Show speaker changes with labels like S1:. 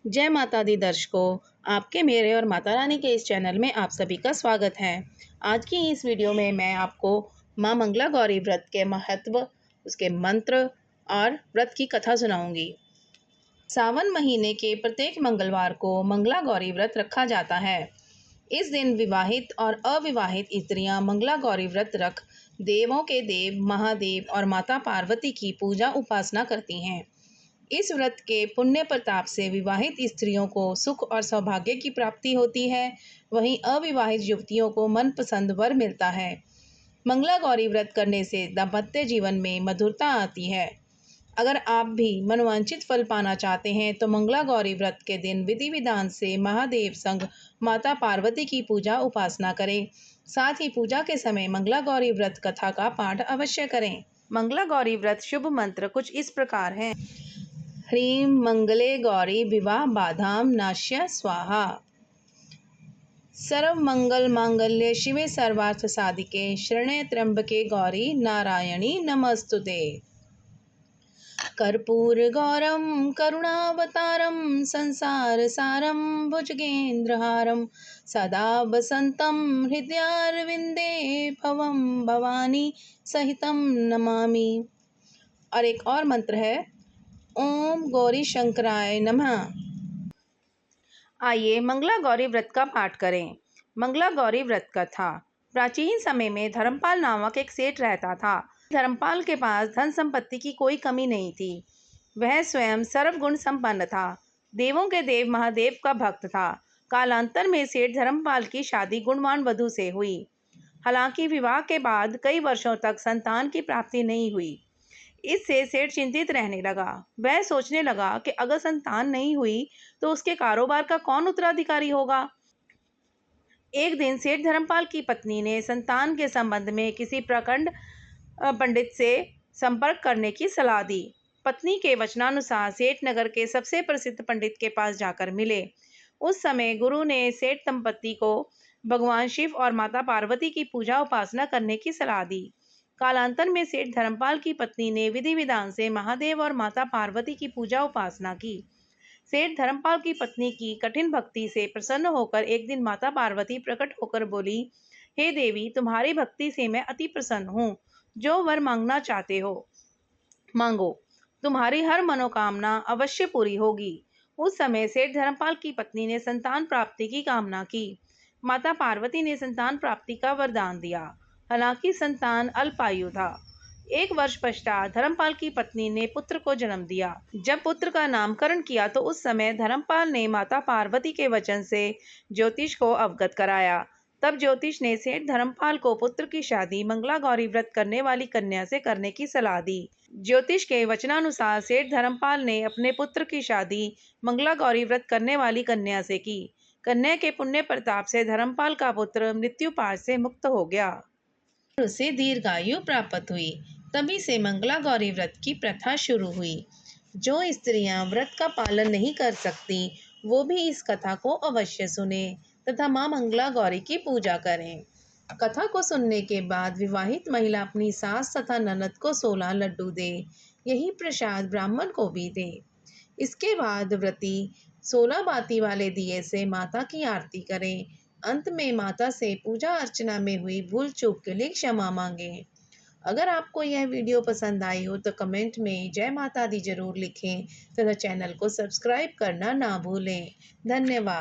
S1: जय माता दी दर्शकों, आपके मेरे और माता रानी के इस चैनल में आप सभी का स्वागत है। आज की इस वीडियो में मैं आपको माँ मंगला गौरी व्रत के महत्व, उसके मंत्र और व्रत की कथा सुनाऊंगी। सावन महीने के प्रत्येक मंगलवार को मंगला गौरी व्रत रखा जाता है। इस दिन विवाहित और अविवाहित स्त्रियां मंगला गौरी व्रत रख देवों के देव महादेव और माता पार्वती की पूजा उपासना करती हैं। इस व्रत के पुण्य प्रताप से विवाहित स्त्रियों को सुख और सौभाग्य की प्राप्ति होती है, वहीं अविवाहित युवतियों को मनपसंद वर मिलता है। मंगला गौरी व्रत करने से दाम्पत्य जीवन में मधुरता आती है। अगर आप भी मनोवांछित फल पाना चाहते हैं तो मंगला गौरी व्रत के दिन विधि विधान से महादेव संग माता पार्वती की पूजा उपासना करें। साथ ही पूजा के समय मंगला गौरी व्रत कथा का पाठ अवश्य करें। मंगला गौरी व्रत शुभ मंत्र कुछ इस प्रकार हैं। ह्रीं मंगले गौरी विवाह बाधाम नाश्य स्वाहा। सर्व मंगल मांगल्ये शिवे सर्वार्थ साधिके शरण्ये त्र्यंबके गौरी नारायणी नमस्तुते। कर्पूर गौरम करुणावतारम संसार सारम भुजगेंद्रहारम सदा वसंतम हृदयारविंदे भवम भवानी सहितम नमामि। और एक और मंत्र है, ओम गौरी शंकराय नमः। आइए मंगला गौरी व्रत का पाठ करें। मंगला गौरी व्रत कथा। प्राचीन समय में धर्मपाल नामक एक सेठ रहता था। धर्मपाल के पास धन संपत्ति की कोई कमी नहीं थी। वह स्वयं सर्वगुण संपन्न था। देवों के देव महादेव का भक्त था। कालांतर में सेठ धर्मपाल की शादी गुणवान वधू से हुई। हालांकि विवाह के बाद कई वर्षों तक संतान की प्राप्ति नहीं हुई। इससे सेठ चिंतित रहने लगा। वह सोचने लगा कि अगर संतान नहीं हुई तो उसके कारोबार का कौन उत्तराधिकारी होगा। एक दिन सेठ धर्मपाल की पत्नी ने संतान के संबंध में किसी प्रखंड पंडित से संपर्क करने की सलाह दी। पत्नी के वचनानुसार सेठ नगर के सबसे प्रसिद्ध पंडित के पास जाकर मिले। उस समय गुरु ने सेठ दंपत्ति को भगवान शिव और माता पार्वती की पूजा उपासना करने की सलाह दी। कालांतर में सेठ धर्मपाल की पत्नी ने विधि विधान से महादेव और माता पार्वती की पूजा उपासना की। सेठ धर्मपाल की पत्नी की कठिन भक्ति से प्रसन्न होकर एक दिन माता पार्वती प्रकट होकर बोली, हे देवी, तुम्हारी भक्ति से मैं अति प्रसन्न हूँ। जो वर मांगना चाहते हो मांगो, तुम्हारी हर मनोकामना अवश्य पूरी होगी। उस समय सेठ धर्मपाल की पत्नी ने संतान प्राप्ति की कामना की। माता पार्वती ने संतान प्राप्ति का वरदान दिया। हालांकि संतान अल्पायु था। एक वर्ष पश्चात धर्मपाल की पत्नी ने पुत्र को जन्म दिया। जब पुत्र का नामकरण किया तो उस समय धर्मपाल ने माता पार्वती के वचन से ज्योतिष को अवगत कराया। तब ज्योतिष ने सेठ धर्मपाल को पुत्र की शादी मंगला गौरी व्रत करने वाली कन्या से करने की सलाह दी। ज्योतिष के वचनानुसार सेठ धर्मपाल ने अपने पुत्र की शादी मंगला गौरी व्रत करने वाली कन्या से की। कन्या के पुण्य प्रताप से धर्मपाल का पुत्र मृत्युपाश से मुक्त हो गया। उसे दीर्घायु प्राप्त हुई। तभी से मंगला गौरी व्रत की प्रथा शुरू हुई। जो स्त्रियां व्रत का पालन नहीं कर सकती वो भी इस कथा को अवश्य सुने तथा मां मंगला गौरी की पूजा करें। कथा को सुनने के बाद विवाहित महिला अपनी सास तथा ननद को 16 लड्डू दे। यही प्रसाद ब्राह्मण को भी दे। इसके बाद व्रती 16 बाती वाले दिए से माता की आरती करें। अंत में माता से पूजा अर्चना में हुई भूल चूक के लिए क्षमा मांगे। अगर आपको यह वीडियो पसंद आई हो तो कमेंट में जय माता दी जरूर लिखें तथा चैनल को सब्सक्राइब करना ना भूलें। धन्यवाद।